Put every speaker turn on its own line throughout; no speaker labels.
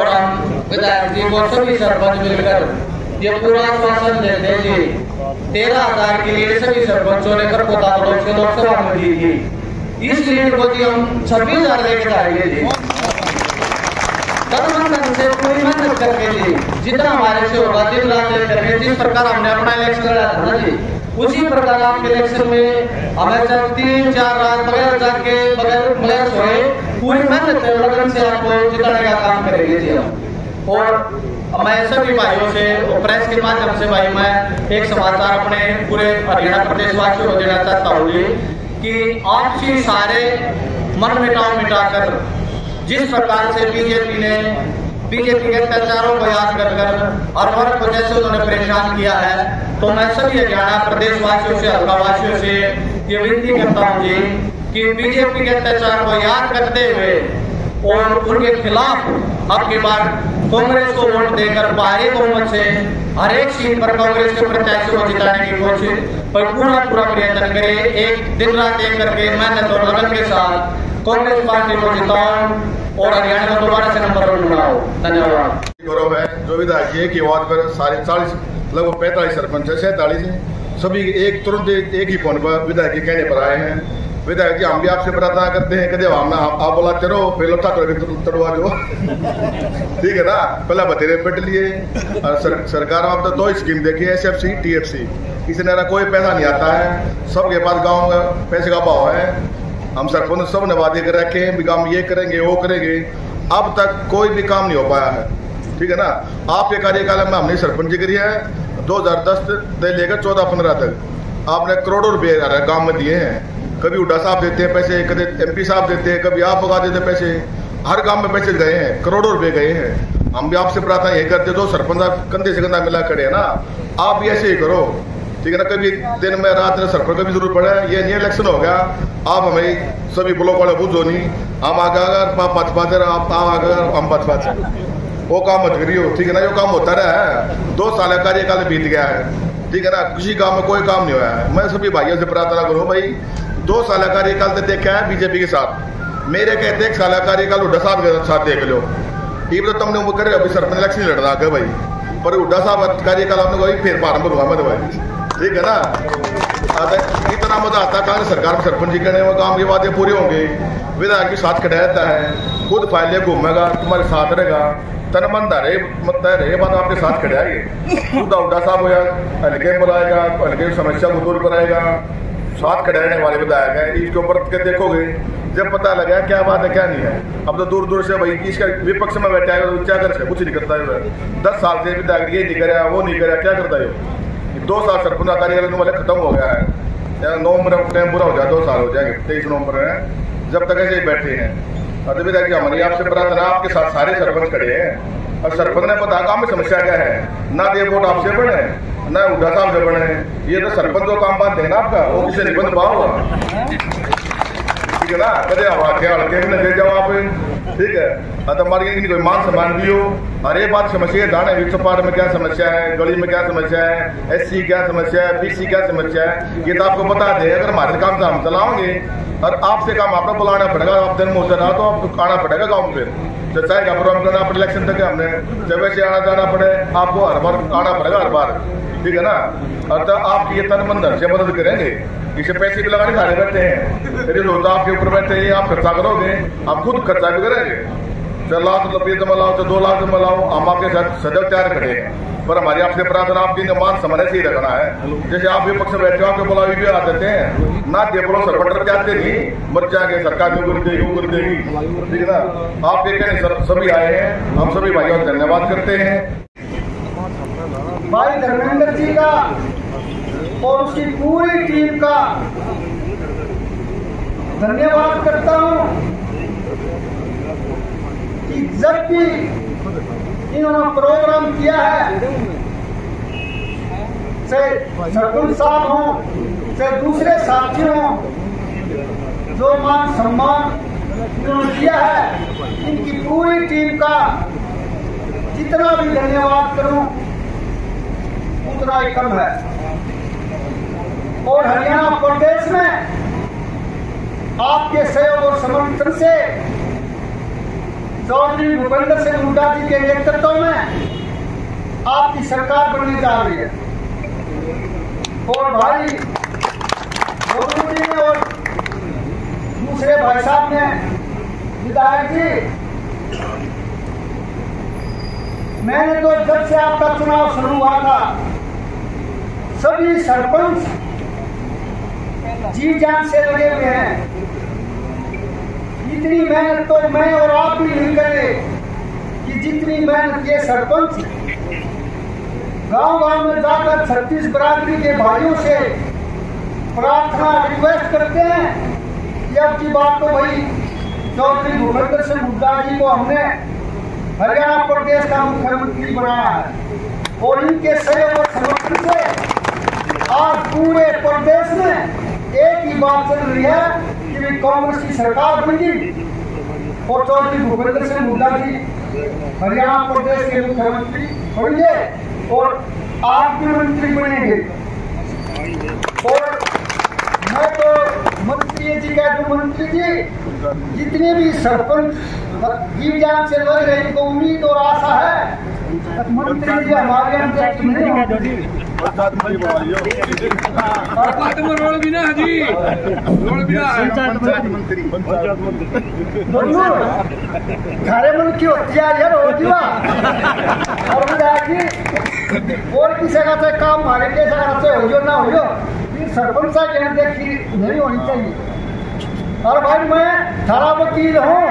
और हम विधायक जी को सभी सरपंच मिलकर ये पूरा आश्वासन देते हैं जी 13,000 के लिए सभी सरपंचों ने खरखोदा ब्लॉक से लोकसभा में दी थी। इस लीड को जी हम 26,000 लेकर आएंगे जी, से पूरी मेहनत करके जी, जितना हमारे से होगा दिन रात करके। जिस प्रकार हमने अपना इलेक्शन लड़ा था ना जी, उसी प्रकार आपके इलेक्शन में हमें 3-4 रात बगैर जाके बगैर सोए पूरी मेहनत लगन से आपको जिताने का काम करेंगे जी हम। और मैं सभी भाइयों से प्रेस के माध्यम से भाई मैं एक समाचार अपने पूरे हरियाणा प्रदेश वासियों को देना चाहता हूँ कि आपसी सारे मन मिटाव मिटाकर जिस प्रकार से बीजेपी के अत्याचारों को याद कर और वर्ग को जैसे उन्होंने परेशान किया है, तो मैं सभी हरियाणा प्रदेश वासियों से हल्का वासियों से ये विनती करता हूँ जी कि बीजेपी के अत्याचार को याद करते हुए और उनके खिलाफ अब की बार कांग्रेस को वोट देकर भारी बहुमत से हर एक सीट पर कांग्रेस के प्रत्याशी को जिताने की कोशिश पर पूरा प्रयत्न करे। एक दिन रात एक करके मेहनत और लगन के साथ कांग्रेस पार्टी को जिताओ और हरियाणा को दोबारा से नंबर 1 बनाओ। धन्यवाद।
गौरव है जो विधायक जी की आवाज पर 40 लगभग 45 सरपंच है, 47 है, सभी एक तुरंत एक ही फोन पर विधायक के कहने पर आए हैं। विधायक जी हम भी आपसे प्रार्थना करते हैं कदे हम आप बोलाते रहो पहले तड़वा जो ठीक है ना, पहला बतेरे पट लिए। और सरकार आप तो 2 स्कीम देखी है, SFC TFC, किसी ने कोई पैसा नहीं आता है, सबके पास गाँव में पैसे का भाव है। हम सरपंच सब ने वादे कर रखे हैं, काम ये करेंगे वो करेंगे, अब तक कोई भी काम नहीं हो पाया है। ठीक है ना, आपके कार्यकाल में हमने सरपंच करी है 2010 से लेकर 14-15 तक आपने करोड़ों रुपए गांव में दिए हैं। कभी हुड्डा साहब देते हैं पैसे, कभी MP साहब देते हैं, कभी आप भगा देते पैसे, हर गांव में पैसे गए हैं, करोड़ों रुपए गए हैं। हम भी आपसे प्रार्थना ये करते जो सरपंच कंधे से कंधा मिला खड़े है ना, आप भी ऐसे ही करो। ठीक है ना, कभी दिन में रात में सरपंच कभी जरूर पड़े, ये नहीं इलेक्शन हो गया आप हमें सभी ब्लॉक वाले बुझो नहीं, हम आगे अगर 5-5 आप अगर हम 5-5 वो काम मत करियो। ठीक है ना, जो काम होता रहा है 2 साल का कार्यकाल बीत गया है। ठीक है ना, किसी गांव में कोई काम नहीं हुआ है। मैं सभी भाइयों से प्रार्थना करूँ भाई 2 साल का कार्यकाल तो देखा है बीजेपी के साथ, मेरे कहते 1 साल का कार्यकाल हुड्डा साहब के साथ देख लो। ये तो तुमने वो करे अभी सरपंच इलेक्शन लड़ना के भाई, पर हुड्डा साहब कार्यकाल आपने कोई फिर प्रारंभ हुआ मैं भाई। ठीक है ना, इतना मजा आता कांग्रेस सरकार में सरपंच जी करने में काम के वादे पूरे होंगे, विधायक भी साथ खड़ा रहता है, खुद फाइलें घूमेगा, तुम्हारे साथ रहेगा, तन मन रहे मत रहे बात आपके साथ खड़ा है। खुद हुड्डा साहब होया हल्के बुलाएगा, हल्के समस्या को दूर कराएगा, साथ खड़े रहने वाले विधायक है। इसके ऊपर के देखोगे जब पता लगा क्या बात है क्या नहीं है। अब तो दूर दूर से भाई इसका विपक्ष में बैठा है तो क्या कर सकते, कुछ नहीं करता है। 10 साल से विधायक ये नहीं कराया वो नहीं कराया, क्या करता है। 2 साल सरपंच कार्यकाल वाले खत्म हो गया है, नवंबर टाइम पूरा हो जाए 2 साल हो जाएंगे, 23 नवंबर है, जब तक ऐसे ही बैठे हैं। और विधायक हमारी आपसे प्रार्थना, आपके साथ सारे सरपंच खड़े हैं और सरपंच ने पता काम में समस्या क्या है, ना दे वोट आपसे बने ना हुड्डा साहब से बने, ये तो सरपंच को काम बात देना आपका, वो किसी नहीं बन पाओ। ठीक है ना, कदे हल्के में दे जाओ आप। ठीक है, हमारी कोई मान सम्मान भी हो, अरे बात समस्या है जाने वित्त में क्या समस्या है, गली में क्या समस्या है, SC क्या समस्या है, BC क्या समस्या है, ये तो आपको बता दे। अगर हमारे काम से हम चलाओगे और आपसे काम आपको बुलाना पड़ेगा, आप दिन में होता रहा तो आपको आना पड़ेगा गाँव में, फिर चाहे का प्रोग्राम करना पड़े इलेक्शन तक हमने जब वैसे आना जाना पड़े आपको हर बार आना पड़ेगा हर बार। ठीक है ना, और तो आप ये तन मन धन से मदद करेंगे, इसे पैसे भी लगाने सारे बैठे हैं, यदि रोज आपके ऊपर बैठे हैं आप खर्चा करोगे, आप खुद खर्चा भी करेंगे। 4 लाख रुपये तो मिलाओ तो 2 लाख मिलाओ, हम आपके साथ सदैव तैयार खड़े हैं। पर हमारी आपसे प्रार्थना आपकी मान सम्मान से ही रखना है। जैसे आप विपक्ष में बैठे हो आपके बुलावी भी आ देते हैं ना, दे बोलो सरपंच जाते नहीं मर जाएंगे, सरकार भी कर देगी वो कर देगी। ठीक है ना, आप ये कहने सभी आए हैं, हम सभी भाइयों का धन्यवाद करते हैं।
भाई धर्मेंद्र जी का और उसकी पूरी टीम का धन्यवाद करता हूं कि जब भी इन्होंने प्रोग्राम किया है, चाहे सरपंच साहब हो चाहे दूसरे साथी हो, जो मान सम्मान इन्होंने किया है, इनकी पूरी टीम का जितना भी धन्यवाद करूं उतना ही कम है। और हरियाणा प्रदेश में आपके सहयोग और समर्थन से चौधरी भूपेंद्र सिंह हुड्डा जी के नेतृत्व में आपकी सरकार बनने जा रही है। और भाई गोविंद जी ने और दूसरे भाई साहब ने, विधायक जी, मैंने तो जब से आपका चुनाव शुरू हुआ था सभी सरपंच जी जान से लगे हुए हैं। इतनी मेहनत तो मैं और आप भी नहीं करे कि जितनी मेहनत ये सरपंच गांव-गांव में जाकर 36 बरादरी के भाइयों से प्रार्थना रिक्वेस्ट करते हैं कि अब की बात तो भाई चौधरी भूपेंद्र सिंह हुड्डा जी को हमने हरियाणा प्रदेश का मुख्यमंत्री बनाया है और इनके सहयोग और समर्थन से आज पूरे प्रदेश में एक ही बात चल रही है कि कांग्रेस की सरकार बनेगी और चौधरी भूपेंद्र सिंह हुड्डा जी हरियाणा प्रदेश के मुख्यमंत्री होंगे और आप भी मंत्री बनेंगे। और मैं तो मंत्री जी का जो मंत्री जी जितने भी सरपंच जीव जान से लग रहे इनको उम्मीद और आशा है मंत्री जी हमारे अंदर नहीं होंगे। घरे मन की होती है और और किसी का काम हमारे के हो ना हो सरपंच के देखी नहीं होनी चाहिए। और भाई मैं थारा वकील हूँ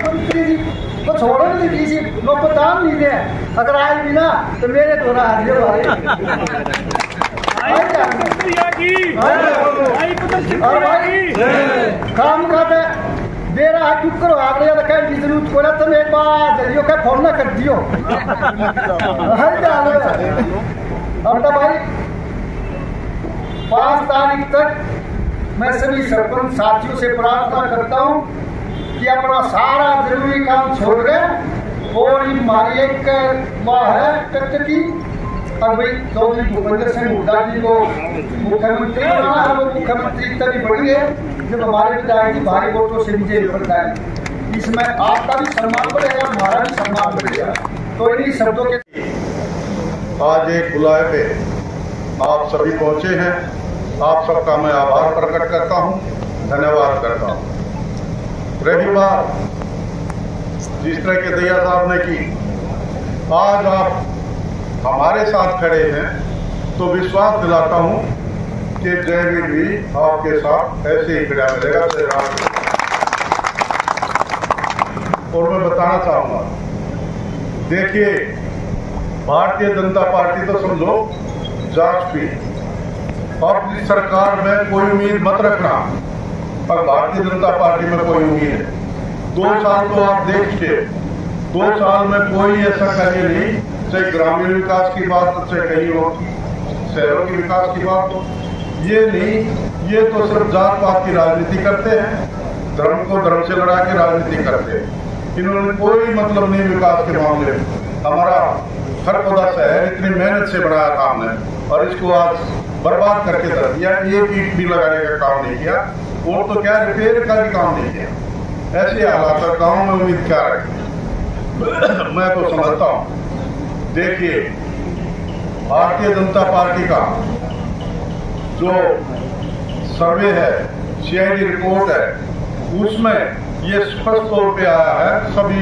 मंत्री जी को छोड़ो नहीं किसी लोग को दाम नहीं दे अगर आए भी ना तो मेरे थोड़ा काम करते मेरा हाथ चुप करो आगे कहीं जरूरत को तुम एक बार जरियो का फोन ना कर दियो। अब तो भाई 5 तारीख तक मैं सभी सरपंच साथियों से प्रार्थना करता हूं कि अपना सारा जरूरी काम छोड़ दें और हमारी एक है की और भाई चौधरी भूपेंद्र सिंह हुड्डा जी को मुख्यमंत्री बनाना है। वो मुख्यमंत्री तभी बढ़ी है जब हमारे विधायक जी भारी वोटों से विजय निकल इसमें आपका भी सम्मान बढ़ेगा, हमारा भी सम्मान बढ़ेगा। तो इन्हीं शब्दों के
आज एक बुलाए पे आप सभी पहुंचे हैं। आप सबका मैं आभार प्रकट करता हूं, धन्यवाद करता हूं। रही बात जिस तरह के दैया साहब ने की, आज आप हमारे साथ खड़े हैं तो विश्वास दिलाता हूं कि जयवीर भी आपके साथ ऐसे ही खड़ा मिलेगा। और मैं बताना चाहूंगा, देखिए भारतीय जनता पार्टी तो समझो जांच भी, अब इस सरकार में कोई उम्मीद मत रखना, पर भारतीय जनता पार्टी में कोई उम्मीद है। 2 साल तो आप देखिए, 2 साल में कोई ऐसा कार्य नहीं, चाहे ग्रामीण विकास की बात हो चाहे कहीं हो शहरों के विकास की बात हो, ये नहीं, ये तो सिर्फ जात पात की राजनीति करते हैं, धर्म को धर्म से लड़ा के राजनीति करते हैं। इन्होंने कोई मतलब नहीं विकास के मामले में। हमारा खरखोदा शहर इतनी मेहनत से बनाया था हमने और इसको आज बर्बाद करके धर दिया। एक ईंट भी लगाने का काम नहीं किया और तो क्या रिपेयर का भी काम नहीं किया। ऐसे हालात में गाँव में उम्मीद क्या रखी? मैं तो समझता हूँ, देखिए भारतीय जनता पार्टी का जो सर्वे है, CID रिपोर्ट है, उसमें ये स्पष्ट तौर पे आया है, सभी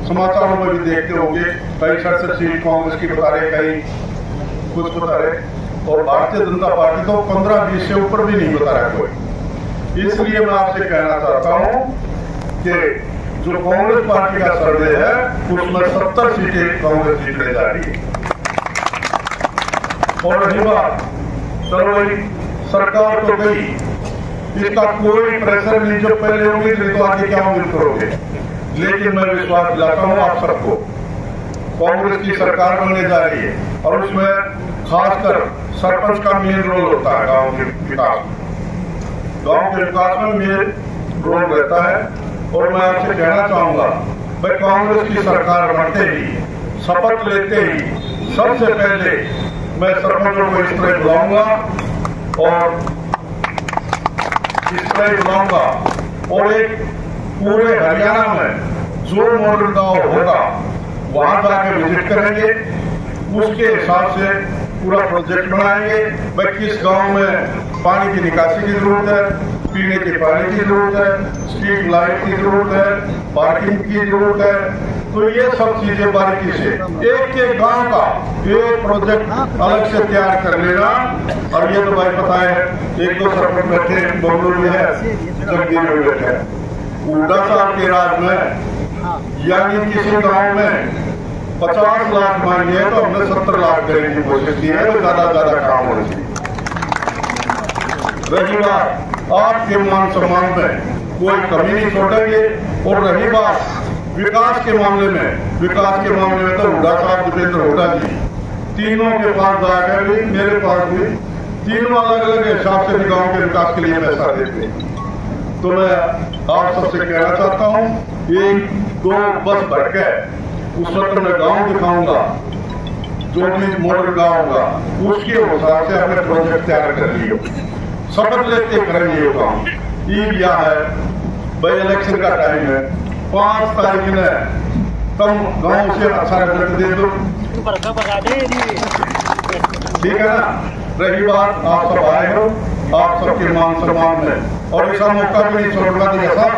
समाचारों में भी देखते होंगे, कई 67 सीट कांग्रेस की बता रहे, कई कुछ बता रहे, और भारतीय जनता पार्टी तो 15-20 से ऊपर भी नहीं बता रहा कोई। इसलिए मैं आपसे कहना चाहता हूं कि जो कांग्रेस पार्टी का सर्वे है उसमें 70 सीटें कांग्रेस जीतने जा रही है। और रही बात, चलो सरकार तो गई, इसका कोई प्रेशर नहीं, जो पहले उम्मीद नहीं तो आगे क्या उम्मीद करोगे। लेकिन मैं विश्वास दिलाता हूं आप सबको, कांग्रेस की सरकार बनने जा रही है और उसमें खासकर सरपंच का मेन रोल होता है। गांव के विकास में मेन रोल रहता है। और मैं आपसे कहना चाहूंगा, भाई कांग्रेस की सरकार बनते ही, शपथ लेते ही, सबसे पहले मैं सरपंचों को इस तरह बुलाऊंगा और इस तरह बुलाऊंगा और एक
पूरे हरियाणा में जो मॉडल गांव होगा वहां जाके विजिट करेंगे, उसके हिसाब से पूरा प्रोजेक्ट बनाएंगे। भाई किस गांव में पानी की निकासी की जरूरत है, पीने के पानी की जरूरत है, स्ट्रीट लाइट की जरूरत है, पार्किंग की जरूरत है। तो ये सब चीजें बारीकी से एक एक गांव का एक प्रोजेक्ट अलग से तैयार कर लेना। और ये तो भाई पता है, एक दो सरपंच बैठे बंगलुरु में है, जगदीश में बैठे हैं। उड़ा साहब के राज में यानी किसी गांव में 50 लाख मांगे तो हमने 70 लाख देने की कोशिश की है, तो ज्यादा काम होना चाहिए। रही बात आपके मान सम्मान में कोई कमी नहीं छोड़ेंगे। और रही बात विकास के मामले में तो हुड्डा साहब, दीपेंद्र हुड्डा जी तीनों के पास जाकर भी, मेरे पास भी, तीनों अलग अलग हिसाब से गांव के विकास के लिए पैसा देते। तो मैं आप सबसे कहना चाहता हूँ, एक दो बस भर के उस वक्त मैं गांव दिखाऊंगा, जो भी मॉडल गांव होगा उसके हिसाब से अपने प्रोजेक्ट तैयार कर लियो, शपथ लेते करेंगे ये काम। ईद या है भाई, इलेक्शन का टाइम है, 5 तारीख ने तुम गांव से अच्छा रिजल्ट दे दो, ठीक है ना। रही बात आप सब आए हो, आप सबके मान सम्मान में, और ऐसा मौका भी नहीं छोड़ना दिया साहब,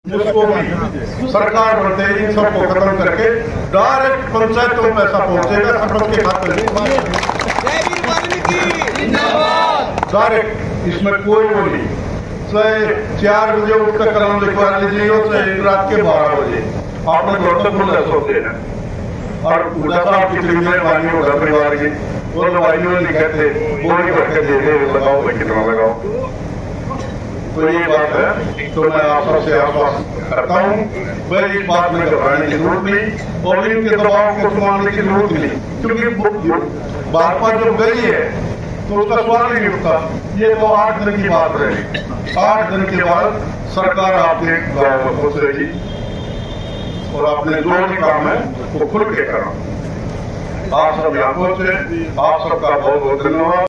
जिसको भी सरकार बढ़ते इन सबको खत्म करके डायरेक्ट पंचायतों में पैसा पहुंचेगा सरपंच के खाते में डायरेक्ट, इसमें कोई वो नहीं। चाहे 4 बजे उठकर कलम लिखवा लीजिए, चाहे रात के 12 बजे आपने घर तक खुले सोते हैं। और उड़ा साहब की मेहरबानी होगा परिवार की, वो दवाइयों में लिखे थे, वो नहीं करके दे दे लगाओ भाई कितना लगाओ। तो ये बात है, तो मैं आप सबसे आश्वासन करता हूँ, भाई इस बात में घबराने की जरूरत नहीं और इनके दबाव को मानने की जरूरत नहीं, क्योंकि भाजपा जब गई है तो उसका सवाल ही नहीं उठता। ये तो 8 दिन की बात रही, 8 दिन के बाद सरकार आपके गाँव में पहुंचेगी और आपने जो भी काम है वो खुल के करना। आप सब यहाँ पहुंचे, आप सबका बहुत बहुत धन्यवाद।